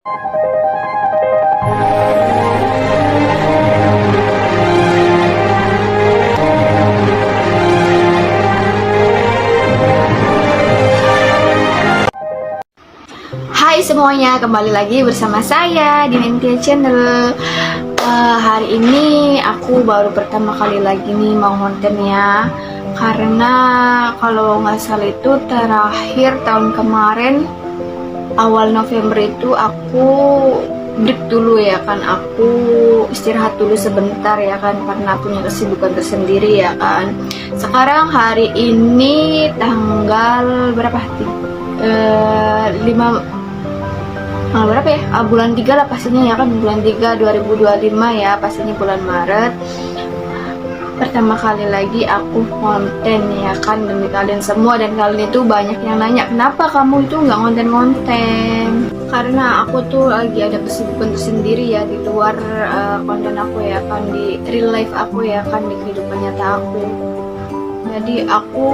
Hai semuanya, kembali lagi bersama saya di Nentia Channel. Hari ini aku baru pertama kali lagi nih mau konten ya, karena kalau nggak salah itu terakhir tahun kemarin awal November itu aku break dulu ya kan, aku istirahat dulu sebentar ya kan, karena punya kesibukan tersendiri ya kan. Sekarang hari ini tanggal berapa? 5 berapa ya? Bulan 3 lah pastinya ya kan, bulan 3 2025 ya, pastinya bulan Maret. Pertama kali lagi aku konten ya kan demi kalian semua, dan kalian itu banyak yang nanya kenapa kamu itu nggak konten-konten. Karena aku tuh lagi ada kesibukan tersendiri ya di luar konten aku ya kan, di real life aku ya kan, di kehidupan nyata aku. Jadi aku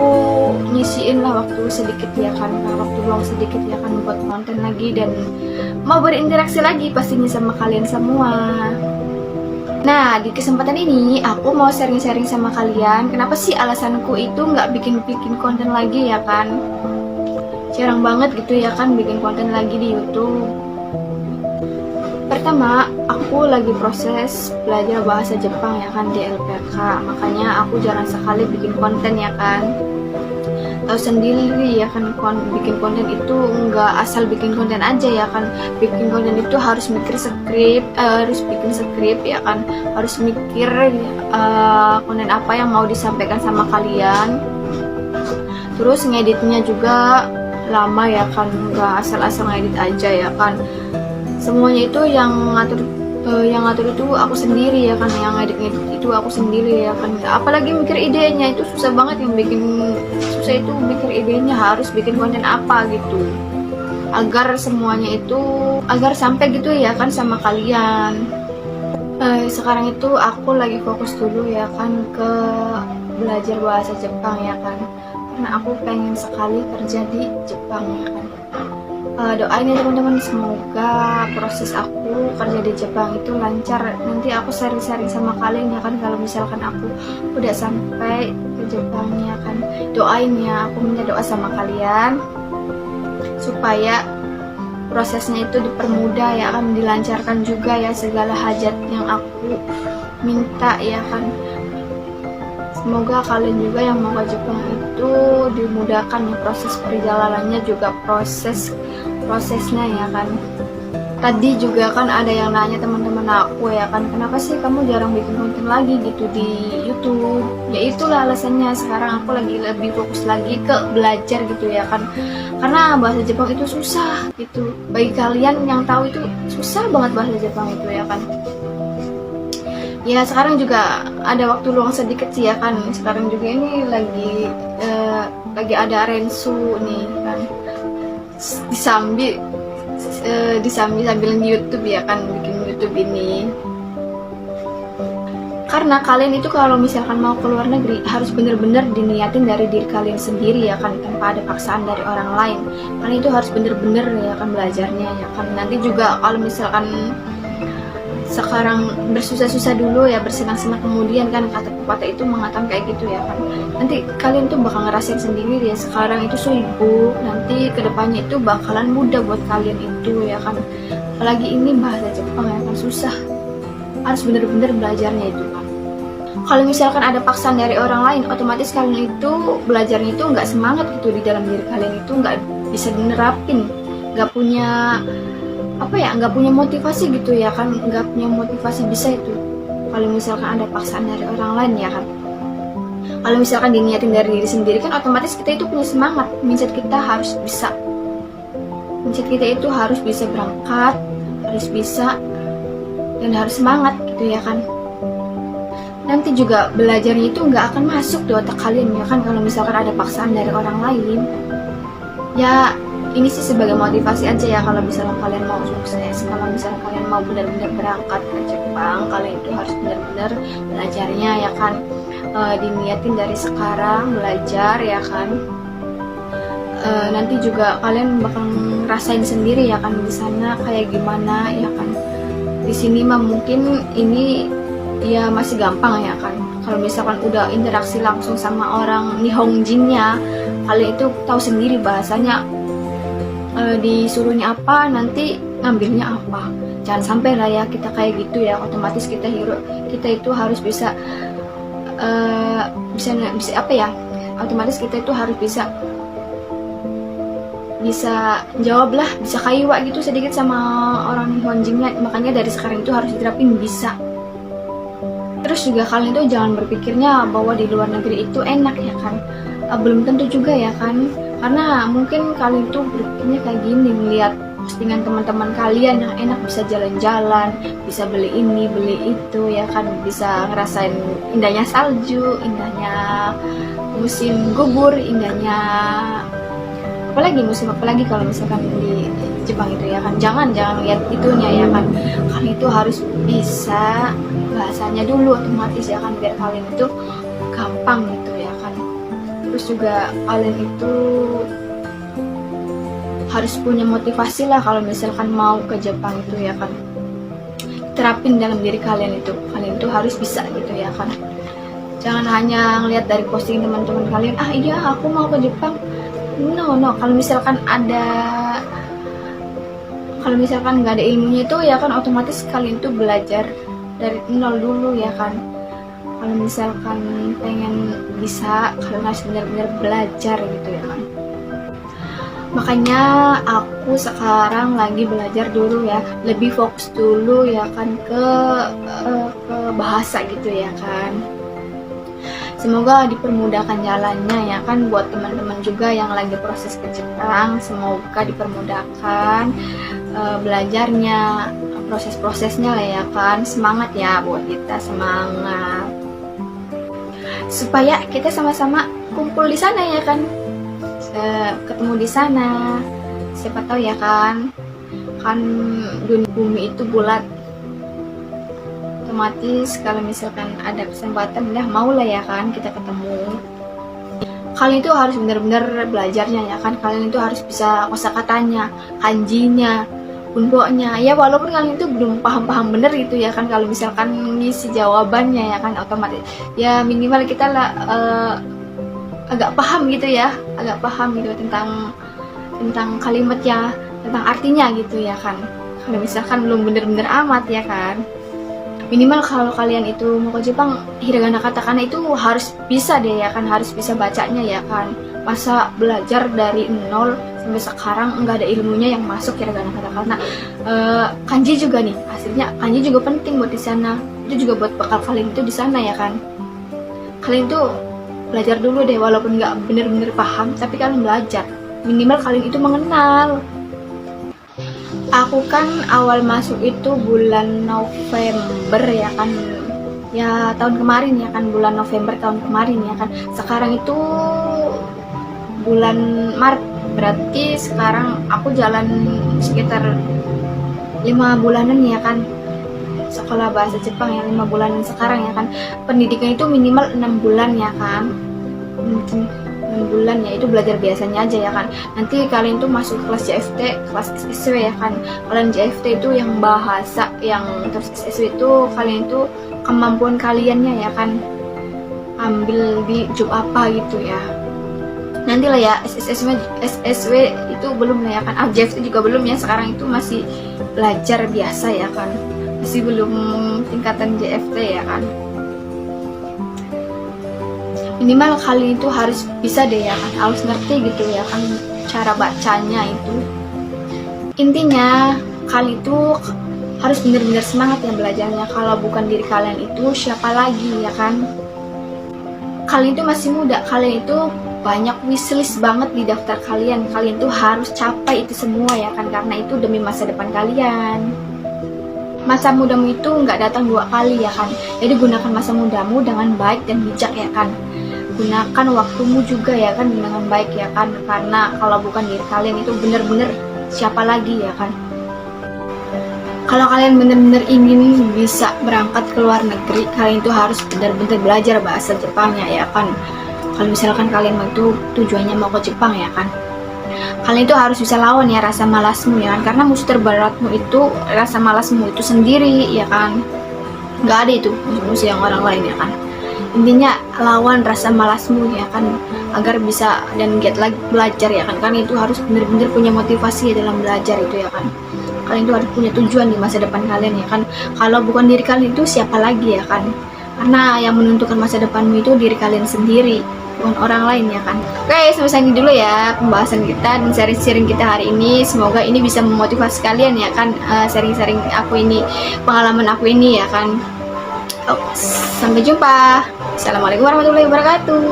nyisiin lah waktu sedikit ya kan, waktu luang sedikit ya kan buat konten lagi dan mau berinteraksi lagi pastinya sama kalian semua. Nah, di kesempatan ini aku mau sharing-sharing sama kalian kenapa sih alasanku itu nggak bikin konten lagi ya kan. Jarang banget gitu ya kan bikin konten lagi di YouTube. Pertama, aku lagi proses belajar bahasa Jepang ya kan di LPK, makanya aku jarang sekali bikin konten ya kan. Tahu sendiri ya kan, bikin konten itu nggak asal bikin konten aja ya kan. Bikin konten itu harus mikir skrip, harus bikin skrip ya kan, harus mikir konten apa yang mau disampaikan sama kalian. Terus ngeditnya juga lama ya kan, nggak asal-asal ngedit aja ya kan. Semuanya itu yang ngatur itu aku sendiri ya kan, yang ngedit itu aku sendiri ya kan. Apalagi mikir idenya itu susah banget, yang bikin susah itu mikir idenya harus bikin konten apa gitu, agar semuanya itu agar sampai gitu ya kan sama kalian. Sekarang itu aku lagi fokus dulu ya kan ke belajar bahasa Jepang ya kan, karena aku pengen sekali kerja di Jepang ya kan. Doain ya teman-teman, semoga proses aku kerja di Jepang itu lancar. Nanti aku sharing-sharing sama kalian ya kan, kalau misalkan aku udah sampai ke Jepang ya kan. Doain ya, aku minta doa sama kalian supaya prosesnya itu dipermudah ya kan, dilancarkan juga ya segala hajat yang aku minta ya kan. Semoga kalian juga yang mau ke Jepang itu dimudahkan ya proses perjalanannya, juga prosesnya ya kan. Tadi juga kan ada yang nanya teman-teman aku ya kan, kenapa sih kamu jarang bikin konten lagi gitu di YouTube? Ya itulah alasannya, sekarang aku lagi lebih fokus lagi ke belajar gitu ya kan, karena bahasa Jepang itu susah gitu. Bagi kalian yang tahu itu susah banget bahasa Jepang itu ya kan. Ya sekarang juga ada waktu luang sedikit sih ya kan. Sekarang juga ini lagi ada Rensu nih kan, disambil sambil YouTube ya kan, bikin YouTube ini. Karena kalian itu kalau misalkan mau ke luar negeri harus bener-bener diniatin dari diri kalian sendiri ya kan, tanpa ada paksaan dari orang lain. Karena itu harus bener-bener ya kan belajarnya ya kan. Nanti juga kalau misalkan sekarang bersusah-susah dulu ya, bersenang-senang kemudian kan, kata pepatah itu mengatakan kayak gitu ya kan. Nanti kalian tuh bakal ngerasain sendiri ya, sekarang itu sibuk, nanti kedepannya itu bakalan mudah buat kalian itu ya kan. Apalagi ini bahasa Jepang ya kan, susah, harus bener-bener belajarnya itu kan. Kalau misalkan ada paksaan dari orang lain, otomatis kalian itu belajarnya itu nggak semangat gitu, di dalam diri kalian itu nggak bisa dinerapin, nggak punya nggak punya motivasi gitu ya kan, nggak punya motivasi bisa itu kalau misalkan ada paksaan dari orang lain ya kan. Kalau misalkan diniatin dari diri sendiri kan, otomatis kita itu punya semangat, mindset kita itu harus bisa berangkat, harus bisa dan harus semangat gitu ya kan. Nanti juga belajarnya itu nggak akan masuk di otak kalian ya kan, kalau misalkan ada paksaan dari orang lain. Ya ini sih sebagai motivasi aja ya, kalau misalnya kalian mau sukses, kalau misalnya kalian mau benar-benar berangkat ke Jepang, kalian itu harus benar-benar belajarnya ya kan, diniatin dari sekarang belajar ya kan. nanti juga kalian bakal ngerasain sendiri ya kan di sana kayak gimana ya kan. Di sini mah mungkin ini ya masih gampang ya kan. Kalau misalkan udah interaksi langsung sama orang Nihongjinnya, kalian itu tahu sendiri bahasanya, disuruhnya apa nanti ngambilnya apa. Jangan sampai lah ya kita kayak gitu ya. Otomatis kita itu harus bisa apa ya, otomatis kita itu harus bisa jawab lah, bisa kaiwa gitu sedikit sama orang Nihonjinnya. Makanya dari sekarang itu harus diterapin bisa. Terus juga kalian tuh jangan berpikirnya bahwa di luar negeri itu enak ya kan. Belum tentu juga ya kan, karena mungkin kalian tuh berpikirnya kayak gini, melihat postingan teman-teman kalian yang enak, bisa jalan-jalan, bisa beli ini beli itu ya kan, bisa ngerasain indahnya salju, indahnya musim gugur, indahnya musim apalagi kalau misalkan di Jepang itu ya kan. Jangan lihat itunya ya kan, kalian itu harus bisa bahasanya dulu otomatis ya kan, biar kalian itu gampang gitu ya kan. Terus juga kalian itu harus punya motivasi lah kalau misalkan mau ke Jepang itu ya kan. Terapin dalam diri kalian itu harus bisa gitu ya kan. Jangan hanya ngelihat dari posting teman-teman kalian, iya aku mau ke Jepang. No, kalau misalkan nggak ada ilmunya itu ya kan, otomatis kalian tuh belajar dari nol dulu ya kan. Kalau misalkan pengen bisa, kalian harus benar-benar belajar gitu ya kan. Makanya aku sekarang lagi belajar dulu ya, lebih fokus dulu ya kan ke bahasa gitu ya kan. Semoga dipermudahkan jalannya ya kan, buat teman-teman juga yang lagi proses ke Jepang. Semoga dipermudahkan belajarnya, proses-prosesnya lah ya kan. Semangat ya buat kita, semangat. Supaya kita sama-sama kumpul di sana ya kan, ketemu di sana. Siapa tahu ya kan dunia bumi itu bulat. Otomatis kalau misalkan ada kesempatan mau lah ya kan kita ketemu. Kalian itu harus benar-benar belajarnya ya kan. Kalian itu harus bisa kosakatanya, kanjinya, bunbonya ya, walaupun kalian itu belum paham bener gitu ya kan. Kalau misalkan ngisi jawabannya ya kan, otomatis ya minimal kita lah agak paham gitu tentang kalimatnya, tentang artinya gitu ya kan. Kalau misalkan belum bener-bener amat ya kan, minimal kalau kalian itu mau ke Jepang, hiragana katakana itu harus bisa deh ya kan, harus bisa bacanya ya kan. Masa belajar dari nol sampai sekarang nggak ada ilmunya yang masuk hiragana katakana. Kanji juga nih, aslinya kanji juga penting buat di sana. Itu juga buat bekal kalian itu di sana ya kan. Kalian tuh belajar dulu deh, walaupun nggak bener-bener paham, tapi kalian belajar. Minimal kalian itu mengenal. Aku kan awal masuk itu bulan November ya kan, ya tahun kemarin ya kan, bulan November tahun kemarin ya kan. Sekarang itu bulan Maret, berarti sekarang aku jalan sekitar 5 bulanan ya kan, sekolah bahasa Jepang yang 5 bulanan sekarang ya kan. Pendidikan itu minimal 6 bulan ya kan, 6 bulan ya, itu belajar biasanya aja ya kan. Nanti kalian tuh masuk kelas JFT, kelas SSW ya kan. Kalian JFT itu yang bahasa, yang terus SSW itu kalian itu kemampuan kaliannya ya kan, ambil di job apa gitu ya. Nanti lah ya SSW itu belum lah ya kan, JFT juga belum ya. Sekarang itu masih belajar biasa ya kan, masih belum tingkatan JFT ya kan. Minimal kalian itu harus bisa deh ya kan, harus ngerti gitu ya kan cara bacanya itu. Intinya kalian itu harus benar-benar semangat ya belajarnya. Kalau bukan diri kalian itu siapa lagi ya kan. Kalian itu masih muda, kalian itu banyak wishlist banget di daftar kalian. Kalian tuh harus capai itu semua ya kan, karena itu demi masa depan kalian. Masa mudamu itu nggak datang 2 kali ya kan, jadi gunakan masa mudamu dengan baik dan bijak ya kan. Gunakan waktumu juga ya kan dengan baik ya kan, karena kalau bukan diri kalian itu bener-bener siapa lagi ya kan. Kalau kalian bener-bener ingin bisa berangkat ke luar negeri, kalian itu harus bener-bener belajar bahasa Jepangnya ya kan. Kalau misalkan kalian itu tujuannya mau ke Jepang ya kan, kalian itu harus bisa lawan ya rasa malasmu ya kan, karena musuh terberatmu itu rasa malasmu itu sendiri ya kan, nggak ada itu musuh yang orang lain ya kan. Intinya lawan rasa malasmu ya kan, agar bisa dan giat lagi belajar ya kan, kan itu harus benar-benar punya motivasi ya dalam belajar itu ya kan. Kalian itu harus punya tujuan di masa depan kalian ya kan, kalau bukan diri kalian itu siapa lagi ya kan, karena yang menentukan masa depanmu itu diri kalian sendiri, bukan orang lain ya kan. Oke, sampai sini dulu ya pembahasan kita dan sharing-sharing kita hari ini. Semoga ini bisa memotivasi kalian ya kan, sharing-sharing aku ini, pengalaman aku ini ya kan. Sampai jumpa. Assalamualaikum warahmatullahi wabarakatuh.